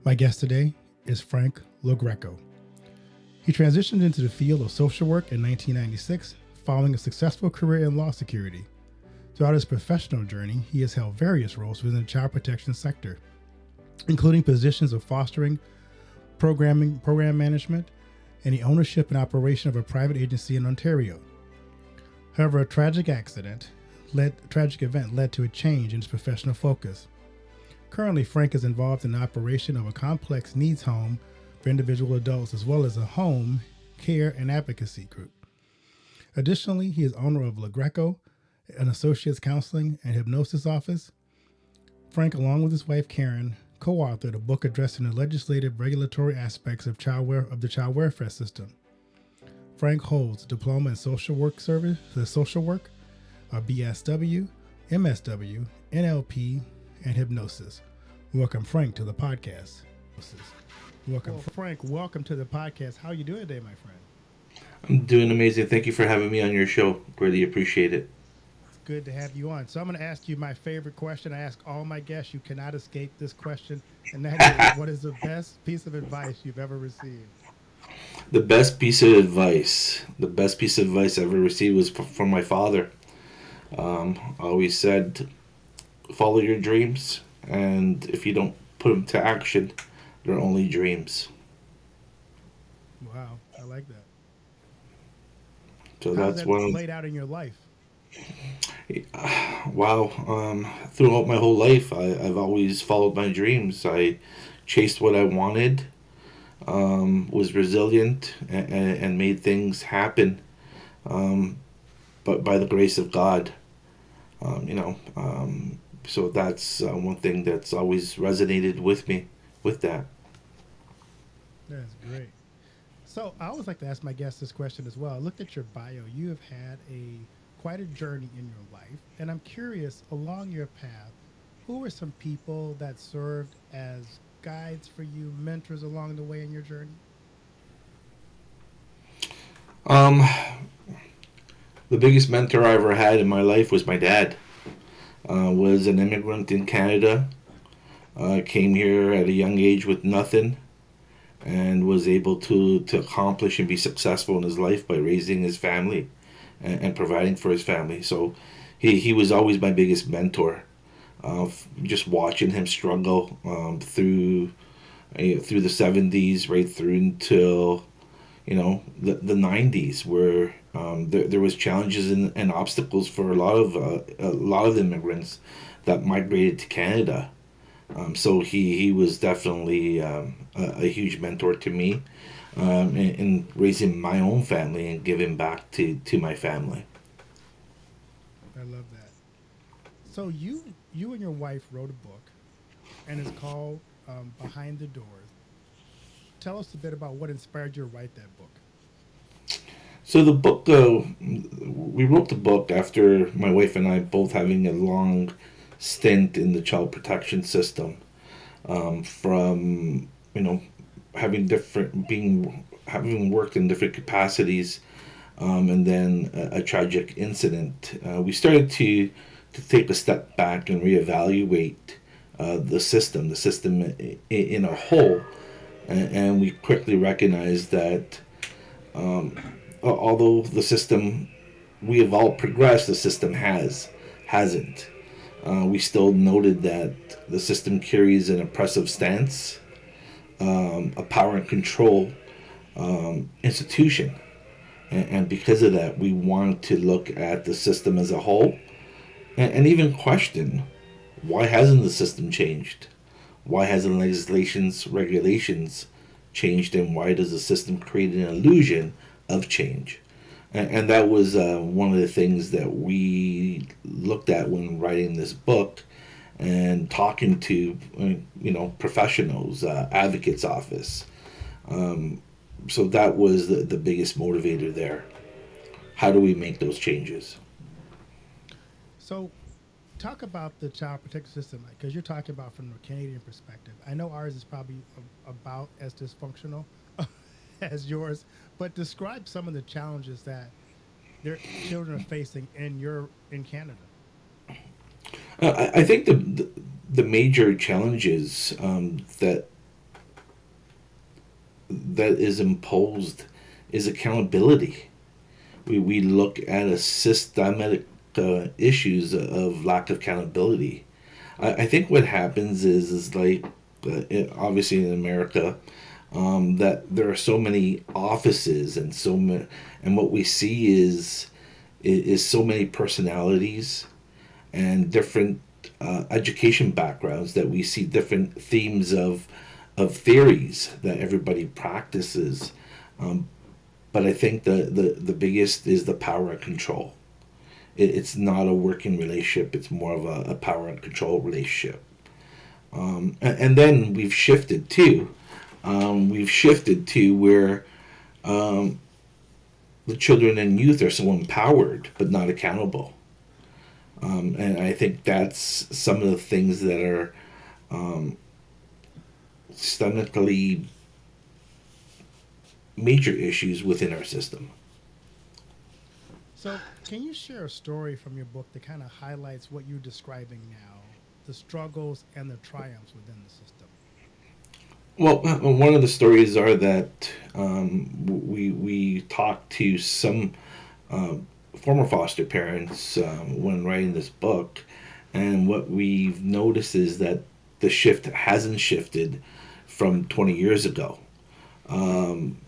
My guest today is Frank Lo Greco. He transitioned into the field of social work in 1996 following a successful career in law security. Throughout his professional journey, he has held various roles within the child protection sector, including positions of fostering, program management, and the ownership and operation of a private agency in Ontario. However, a tragic event led to a change in his professional focus. Currently, Frank is involved in the operation of a complex needs home for individual adults, as well as a home care and advocacy group. Additionally, he is owner of Lo Greco, an associate's counseling and hypnosis office. Frank, along with his wife Karen, co-authored a book addressing the legislative regulatory aspects of the child welfare system. Frank holds a diploma in social work, a BSW, MSW, NLP, and hypnosis. Welcome, Frank, to the podcast. Welcome, Frank. Welcome to the podcast. How are you doing today, my friend? I'm doing amazing. Thank you for having me on your show. Greatly appreciate it. It's good to have you on. So I'm going to ask you my favorite question. I ask all my guests. You cannot escape this question, and that is, what is the best piece of advice you've ever received? The best piece of advice I ever received was from my father. I always said, follow your dreams, and if you don't put them to action, they're only dreams. Wow, I like that. So How's that's that one. played out in your life? Wow. Throughout my whole life, I've always followed my dreams. I chased what I wanted, was resilient, and made things happen. Um, but by the grace of God, um, you know. So that's one thing that's always resonated with me. With that. That's great. So I always like to ask my guests this question as well. I looked at your bio. You have had quite a journey in your life, and I'm curious, along your path, who were some people that served as guides for you, mentors along the way in your journey? Um, the biggest mentor I ever had in my life was my dad. Was an immigrant in Canada. Came here at a young age with nothing, and was able to accomplish and be successful in his life by raising his family and providing for his family. So he was always my biggest mentor. Just watching him struggle through the 70s right through until the 90s, where there was challenges and obstacles for a lot of immigrants that migrated to Canada. So he was definitely a huge mentor to me, in raising my own family and giving back to my family. I love that. So you and your wife wrote a book, and it's called Behind the Doors. Tell us a bit about what inspired you to write that book. So the book, we wrote the book after my wife and I both having a long stint in the child protection system, from having different being having worked in different capacities, and then a tragic incident. We started to take a step back and reevaluate the system in a whole, and we quickly recognized that, although the system we have all progressed, the system hasn't. We still noted that the system carries an oppressive stance, a power and control institution, and because of that, we want to look at the system as a whole, and even question, why hasn't the system changed? Why hasn't legislations, regulations changed, and why does the system create an illusion of change? And that was one of the things that we looked at when writing this book and talking to professionals, advocates office. So that was the biggest motivator there. How do we make those changes? So talk about the child protection system, because you're talking about from a Canadian perspective. I know ours is probably about as dysfunctional as yours, but describe some of the challenges that their children are facing in Canada. I think the major challenges that that is imposed is accountability. We look at a systematic issues of lack of accountability. I think what happens is like obviously in America, that there are so many offices and so many, and what we see is so many personalities and different education backgrounds, that we see different themes of theories that everybody practices. But I think the biggest is the power and control. It's not a working relationship. It's more of a power and control relationship. And then we've shifted too. We've shifted to where the children and youth are so empowered but not accountable. And I think that's some of the things that are systemically major issues within our system. So, can you share a story from your book that kind of highlights what you're describing now, the struggles and the triumphs within the system? Well, one of the stories are that we talked to some former foster parents when writing this book, and what we've noticed is that the shift hasn't shifted from 20 years ago.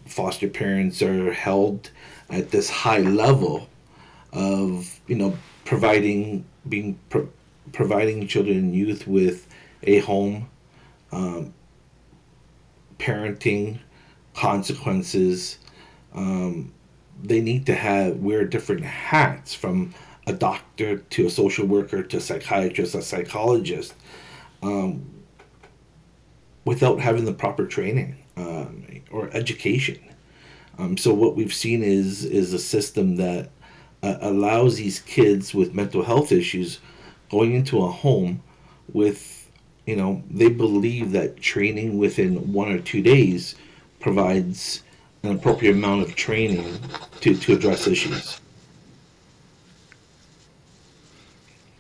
Foster parents are held at this high level of providing being providing children and youth with a home, parenting, consequences. They need to have wear different hats, from a doctor to a social worker to a psychiatrist, a psychologist, um, without having the proper training or education. So what we've seen is a system that allows these kids with mental health issues going into a home with, they believe that training within 1 or 2 days provides an appropriate amount of training to address issues.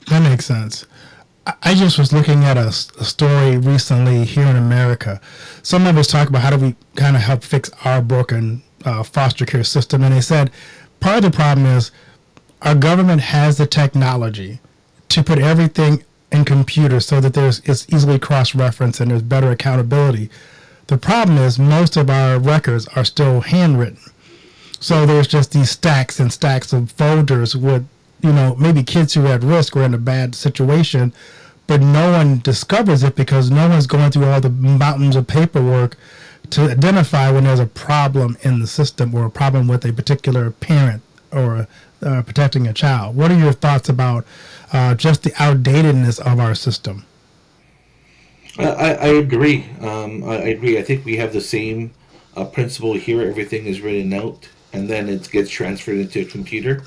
That makes sense. I just was looking at a story recently here in America. Some of us talk about how do we kind of help fix our broken foster care system, and they said part of the problem is our government has the technology to put everything in computers so that it's easily cross-referenced and there's better accountability. The problem is most of our records are still handwritten. So there's just these stacks and stacks of folders with, maybe kids who are at risk or in a bad situation, but no one discovers it because no one's going through all the mountains of paperwork to identify when there's a problem in the system or a problem with a particular parent or protecting a child. What are your thoughts about just the outdatedness of our system? I agree. I agree. I think we have the same principle here. Everything is written out, and then it gets transferred into a computer.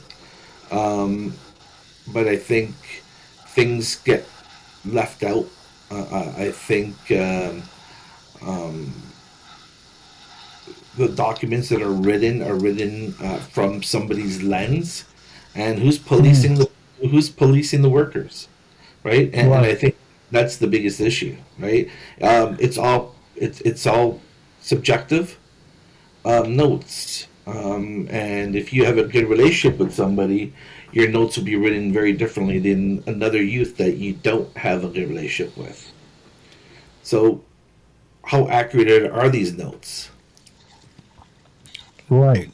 Um, but I think things get left out. I think um, the documents that are written from somebody's lens, and Mm, who's policing the workers, right? And I right. think that's the biggest issue, right? It's all subjective notes, and if you have a good relationship with somebody, your notes will be written very differently than another youth that you don't have a good relationship with. So, how accurate are these notes? Right.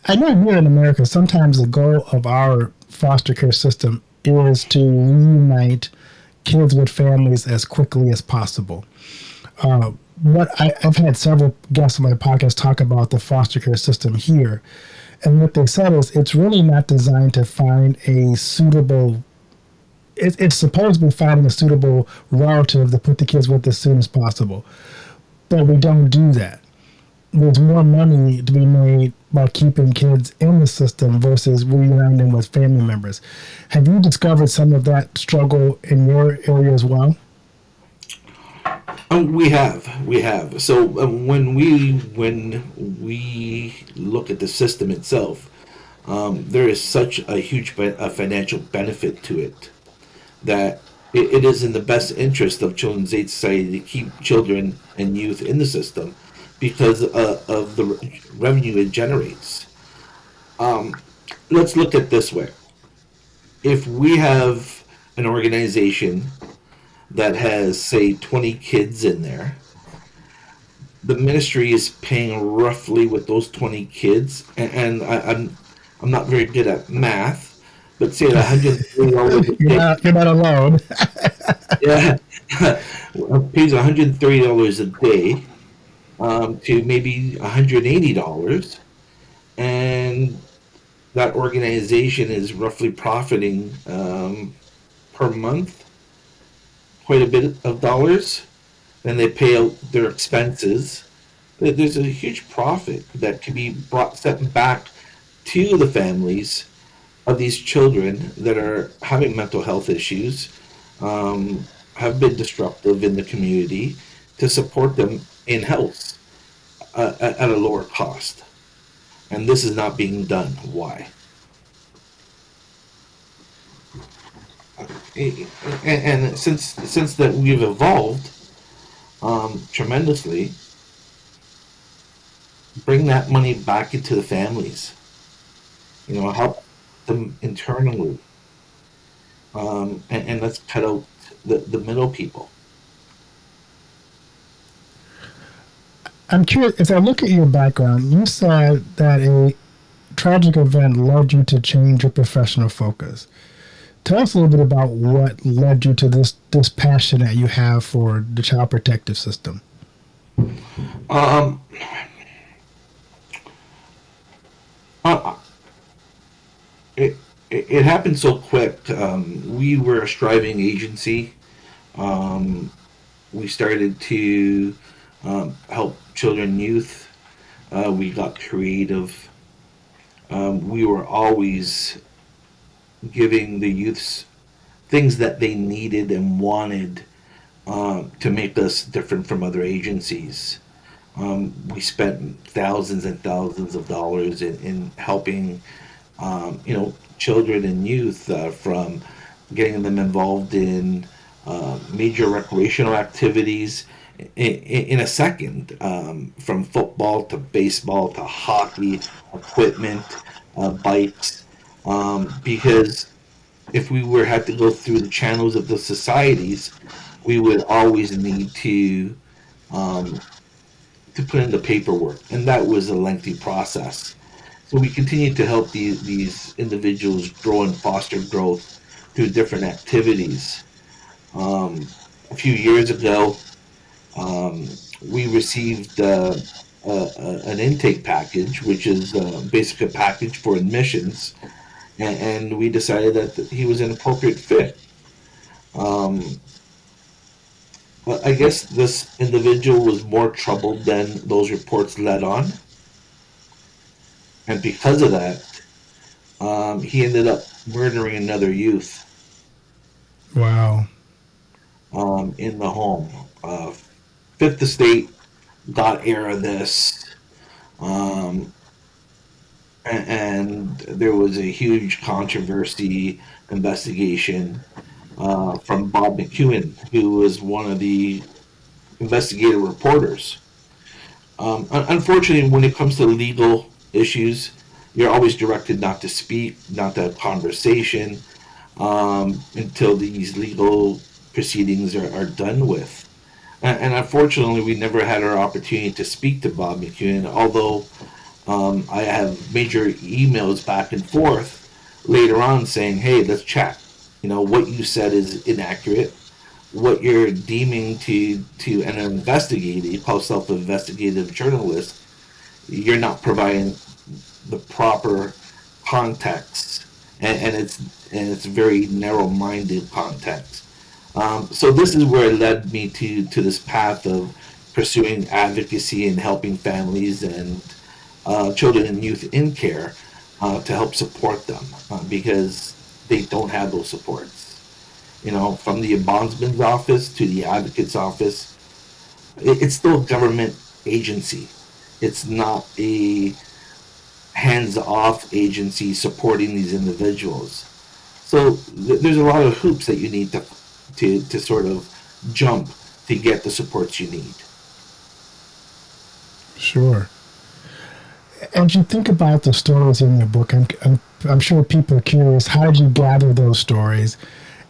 I know here in America, sometimes the goal of our foster care system is to reunite kids with families as quickly as possible. I've had several guests on my podcast talk about the foster care system here, and what they said is it's really not designed to find a suitable. It's supposed to be finding a suitable relative to put the kids with as soon as possible, but we don't do that. There's more money to be made by keeping kids in the system versus reuniting with family members. Have you discovered some of that struggle in your area as well? We have. So when we look at the system itself, there is such a huge a financial benefit to it that it is in the best interest of Children's Aid Society to keep children and youth in the system because of the revenue it generates. Let's look at this way. If we have an organization that has, say, 20 kids in there, the ministry is paying roughly with those 20 kids, and I'm not very good at math, but say at $130 a day. You're not alone. Yeah, pays $130 a day, to maybe $180, and that organization is roughly profiting, per month quite a bit of dollars. Then they pay out their expenses. There's a huge profit that can be brought set back to the families of these children that are having mental health issues, have been disruptive in the community, to support them in health, at a lower cost. And this is not being done. Why? And since that we've evolved, tremendously, bring that money back into the families. Help them internally, and let's cut out the middle people. I'm curious, as I look at your background, you said that a tragic event led you to change your professional focus. Tell us a little bit about what led you to this passion that you have for the child protective system. Um, uh, it happened so quick. We were a striving agency. Um, we started to, help children and youth. We got creative. We were always giving the youths things that they needed and wanted, to make us different from other agencies. We spent thousands and thousands of dollars in helping, children and youth, from getting them involved in, major recreational activities in a second, from football to baseball to hockey, equipment, bikes, because if we were had to go through the channels of the societies, we would always need um, to put in the paperwork, and that was a lengthy process. So we continued to help these individuals grow and foster growth through different activities. A few years ago, we received, an intake package, which is, basically a package for admissions, and we decided that he was an appropriate fit. Um, but I guess this individual was more troubled than those reports led on, and because of that, he ended up murdering another youth, Wow. in the home. Fifth Estate got air of this, um, and there was a huge controversy investigation, from Bob McEwen, who was one of the investigative reporters. Unfortunately, when it comes to legal issues, you're always directed not to speak, not to have conversation, until these legal proceedings are done with. And unfortunately, we never had our opportunity to speak to Bob McEwen, although, I have major emails back and forth later on saying, hey, let's chat. What you said is inaccurate. What you're deeming to an investigator, you call yourself an investigative journalist, you're not providing the proper context, and it's very narrow-minded context. So this is where it led me to this path of pursuing advocacy and helping families and, children and youth in care, to help support them, because they don't have those supports. From the ombudsman's office to the advocate's office, it's still a government agency. It's not a hands-off agency supporting these individuals. So there's a lot of hoops that you need to sort of jump to get the supports you need. Sure. As you think about the stories in your book, I'm sure people are curious. How did you gather those stories?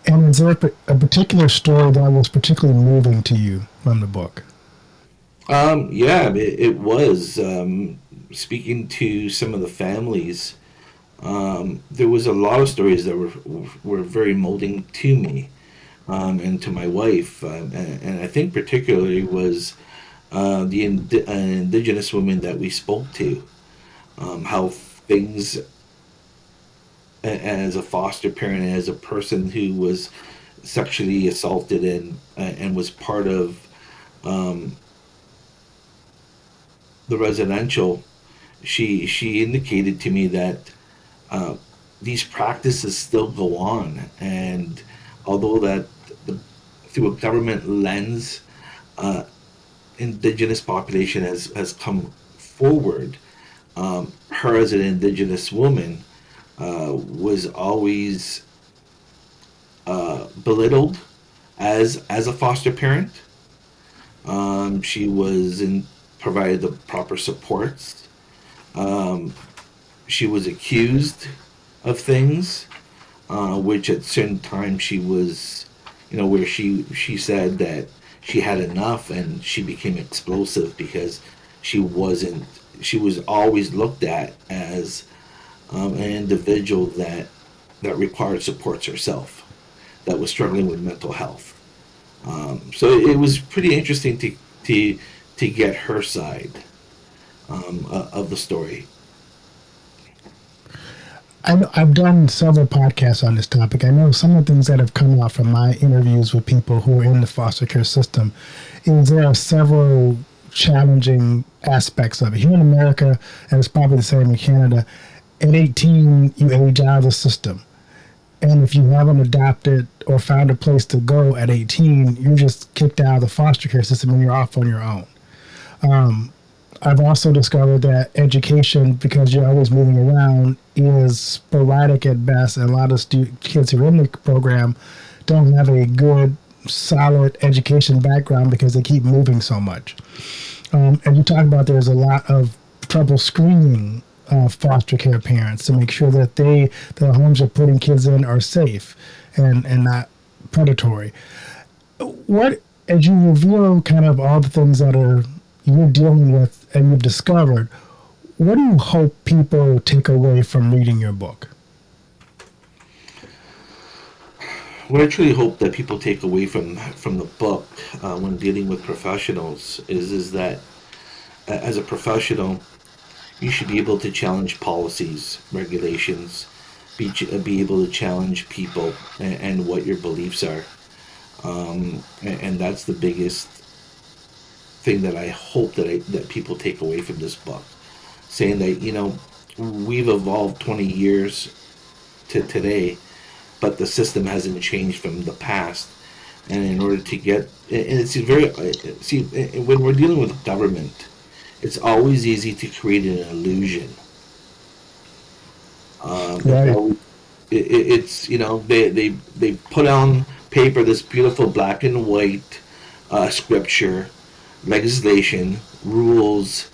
And is there a particular story that was particularly moving to you from the book? Yeah, it was. Speaking to some of the families, there was a lot of stories that were very molding to me, and to my wife, and I think particularly was an Indigenous woman that we spoke to, how things as a foster parent and as a person who was sexually assaulted and was part of um, the residential. She indicated to me that uh, these practices still go on, and although that the, through a government lens, uh, indigenous population has come forward. Her as an indigenous woman was always belittled as a foster parent. She was in provided the proper supports. Um, she was accused of things, which at certain times she was, where she said that she had enough and she became explosive because she wasn't. She was always looked at as an individual that required supports herself, that was struggling with mental health. So it was pretty interesting to to get her side of the story. I've done several podcasts on this topic. I know some of the things that have come out from my interviews with people who are in the foster care system is there are several challenging aspects of it. Here in America, and it's probably the same in Canada, at 18, you age out of the system. And if you haven't adopted or found a place to go at 18, you're just kicked out of the foster care system and you're off on your own. Um, I've also discovered that education, because you're always moving around, is sporadic at best. And a lot of kids who are in the program don't have a good, solid education background because they keep moving so much. And you talk about there's a lot of trouble screening foster care parents to make sure that the homes are putting kids in are safe and not predatory. What, as you reveal kind of all the things that are you're dealing with and you've discovered, what do you hope people take away from reading your book? What I truly hope that people take away from the book when dealing with professionals is that as a professional, you should be able to challenge policies, regulations, be able to challenge people and what your beliefs are. And that's the biggest thing that I hope that people take away from this book, saying that we've evolved 20 years to today, but the system hasn't changed from the past. And in order to get, and it's very see when we're dealing with government, it's always easy to create an illusion. It's Right. always it's they put on paper this beautiful black and white scripture, legislation, rules,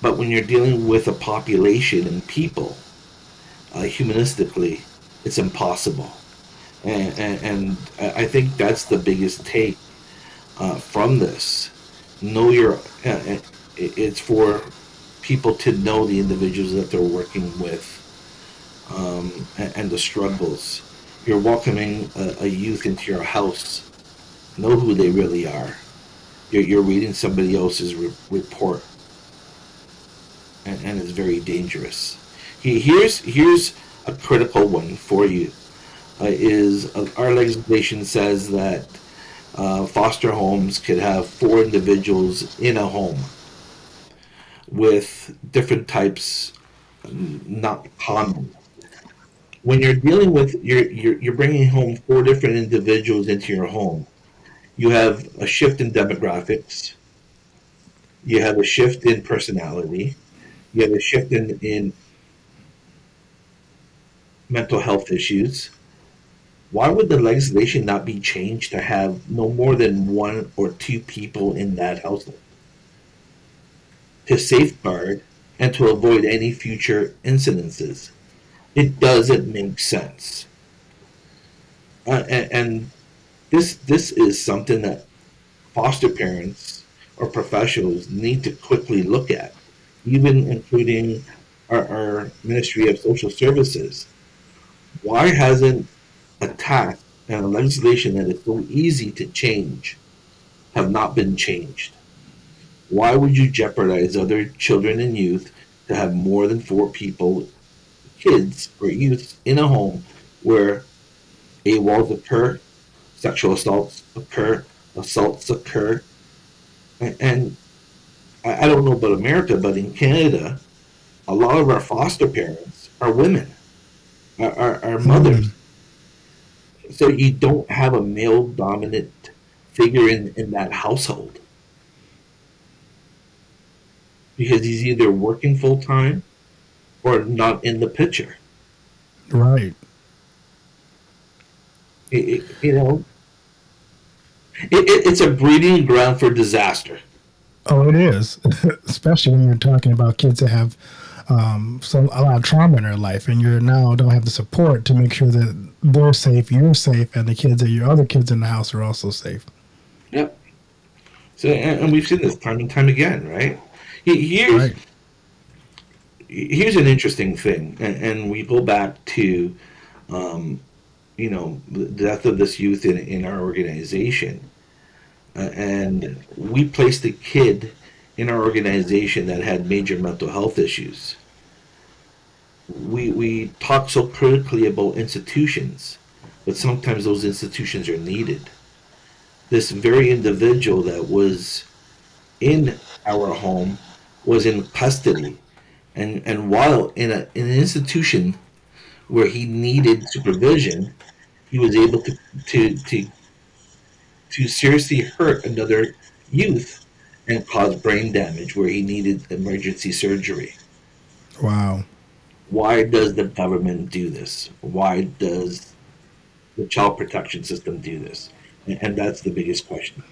but when you're dealing with a population and people, humanistically, it's impossible. And I think that's the biggest take from this. Know your. It's for people to know the individuals that they're working with, and the struggles. You're welcoming a youth into your house. Know who they really are. You're reading somebody else's report, and it's very dangerous. Here's a critical one for you. Is Our legislation says that foster homes could have four individuals in a home with different types, not common. When you're dealing with you're bringing home four different individuals into your home, you have a shift in demographics, you have a shift in personality, you have a shift in mental health issues. Why would the legislation not be changed to have no more than one or two people in that household? to safeguard and to avoid any future incidences. It doesn't make sense. And this is something that foster parents or professionals need to quickly look at, even including our Ministry of Social Services. Why hasn't a tax and a legislation that is so easy to change have not been changed? Why would you jeopardize other children and youth to have more than four people, kids or youth, in a home where AWOLs occur, sexual assaults occur, and I don't know about America, but in Canada, a lot of our foster parents are women, are Mm, mothers. So you don't have a male dominant figure in that household because he's either working full time or not in the picture. right. You know, it's a breeding ground for disaster. Oh, it is, especially when you're talking about kids that have a lot of trauma in their life, and you now don't have the support to make sure that they're safe, you're safe, and the kids that your other kids in the house are also safe. Yep. So, and we've seen this time and time again, right? Here's Right. here's an interesting thing, and we go back to um, the death of this youth in our organization, and we placed a kid in our organization that had major mental health issues. We talk so critically about institutions, but sometimes those institutions are needed. This very individual that was in our home was in custody, and while in an institution where he needed supervision, he was able to seriously hurt another youth and cause brain damage where he needed emergency surgery. Wow. Why does the government do this? Why does the child protection system do this? And that's the biggest question.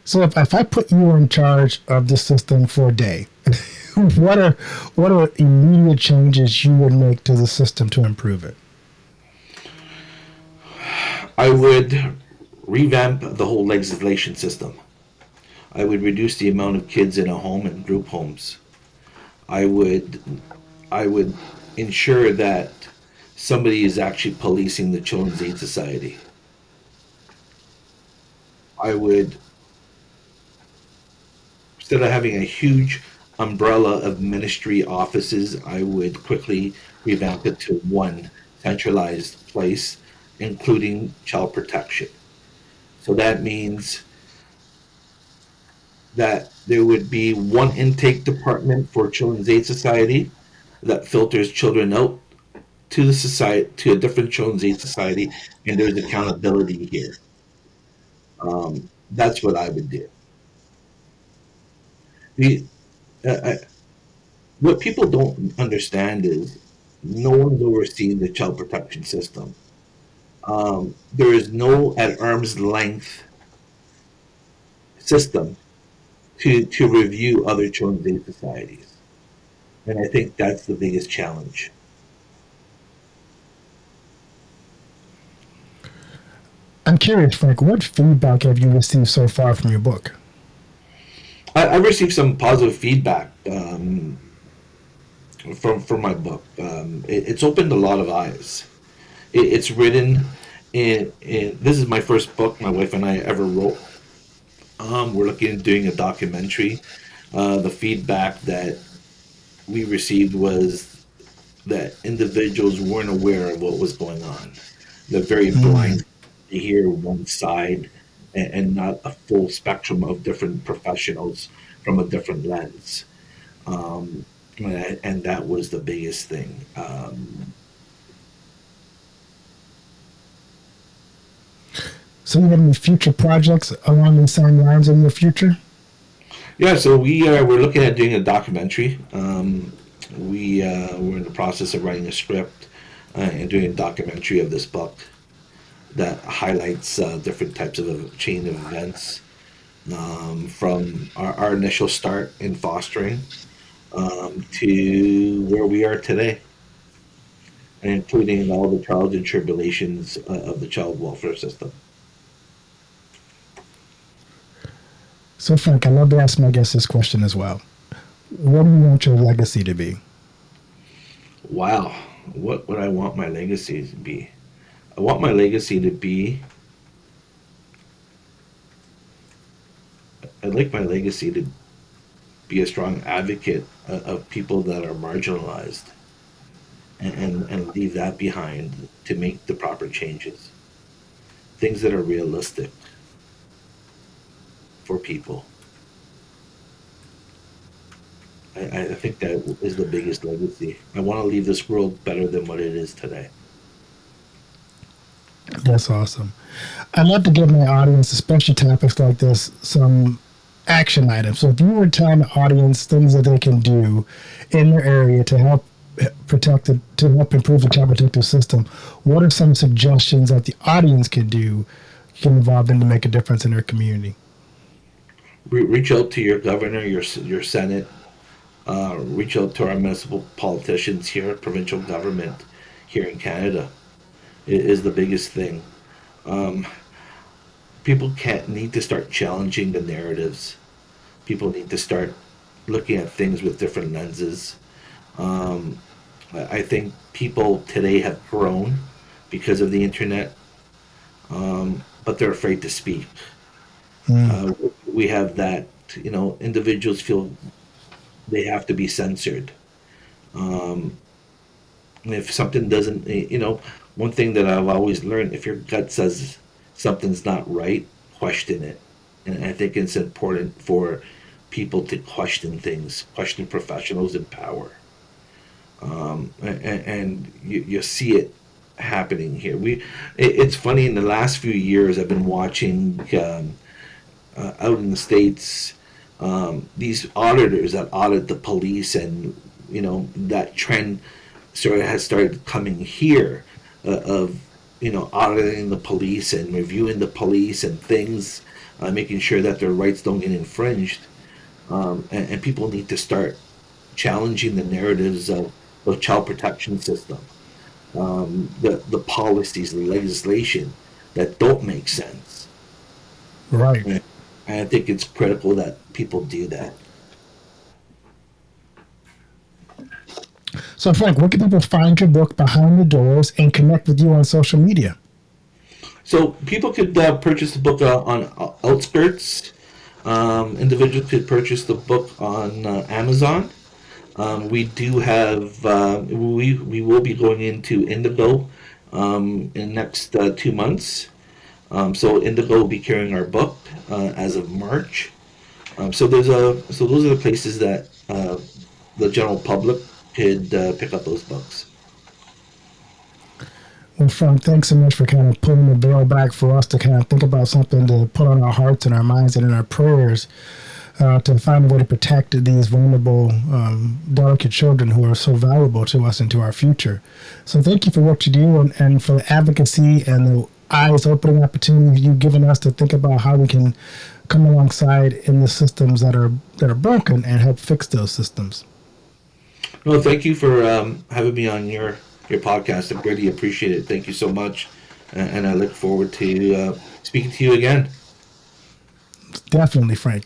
So if I put you in charge of the system for a day, what are what are immediate changes you would make to the system to improve it? I would revamp the whole legislation system. I would reduce the amount of kids in a home and group homes. I would I would ensure that somebody is actually policing the Children's Aid Society. I would, instead of having a huge umbrella of ministry offices, I would quickly revamp it to one centralized place, including child protection. So that means that there would be one intake department for Children's Aid Society that filters children out to the society, to a different Children's Aid Society, and there's accountability here. That's what I would do. The, what people don't understand is no one's overseeing the child protection system. There is no at arm's length system to review other children's aid societies. And I think that's the biggest challenge. I'm curious, Frank, what feedback have you received so far from your book? I've received some positive feedback from my book. It's opened a lot of eyes. It's written in. This is my first book my wife and I ever wrote. We're looking at doing a documentary. The feedback that we received was that individuals weren't aware of what was going on. They're very Mm. blind to hear one side and not a full spectrum of different professionals from a different lens. Um, and that was the biggest thing. So, you have any future projects along the same lines in the future? Yeah, so we're looking at doing a documentary. We're in the process of writing a script and doing a documentary of this book that highlights different types of chain of events from our initial start in fostering to where we are today, and including all the trials and tribulations of the child welfare system. So, Frank, I love to ask my guests this question as well. What do you want your legacy to be? Wow, what would I want my legacy to be? I want my legacy to be, I'd like my legacy to be a strong advocate of people that are marginalized, and leave that behind to make the proper changes. Things that are realistic for people. I think that is the biggest legacy. I want to leave this world better than what it is today. That's awesome. I love to give my audience, especially topics like this, some action items. So, if you were telling the audience things that they can do in their area to help protect it, to help improve the child protective system, what are some suggestions that the audience can do, get involved in to make a difference in their community? Reach out to your governor, your senate. Reach out to our municipal politicians here, provincial government here in Canada. It is the biggest thing. Um, People can't need to start challenging the narratives. People need to start looking at things with different lenses. Um, I think people today have grown because of the internet, but they're afraid to speak. Mm, Uh, we have that, individuals feel they have to be censored. Um, if something doesn't, one thing that I've always learned, if your gut says something's not right, question it. And I think it's important for people to question things, question professionals in power. And you see it happening here. It's funny, in the last few years, I've been watching out in the States, these auditors that audit the police, and that trend sort of has started coming here, of auditing the police and reviewing the police and things, making sure that their rights don't get infringed. And people need to start challenging the narratives of the child protection system, the policies, the legislation that don't make sense. right. And I think it's critical that people do that. So, Frank, where can people find your book, Behind the Doors, and connect with you on social media? So people could purchase the book on Outskirts. Individuals could purchase the book on Amazon. We do have we will be going into Indigo in the next 2 months. So Indigo will be carrying our book as of March. So those are the places that the general public could pick up those books. Well, Frank, thanks so much for kind of pulling the veil back for us to kind of think about something to put on our hearts and our minds and in our prayers, to find a way to protect these vulnerable, delicate children who are so valuable to us and to our future. So thank you for what you do, and for the advocacy and the eyes opening opportunity you've given us to think about how we can come alongside in the systems that are broken and help fix those systems. Well, thank you for having me on your podcast. I really appreciate it. Thank you so much, and I look forward to speaking to you again. Definitely, Frank.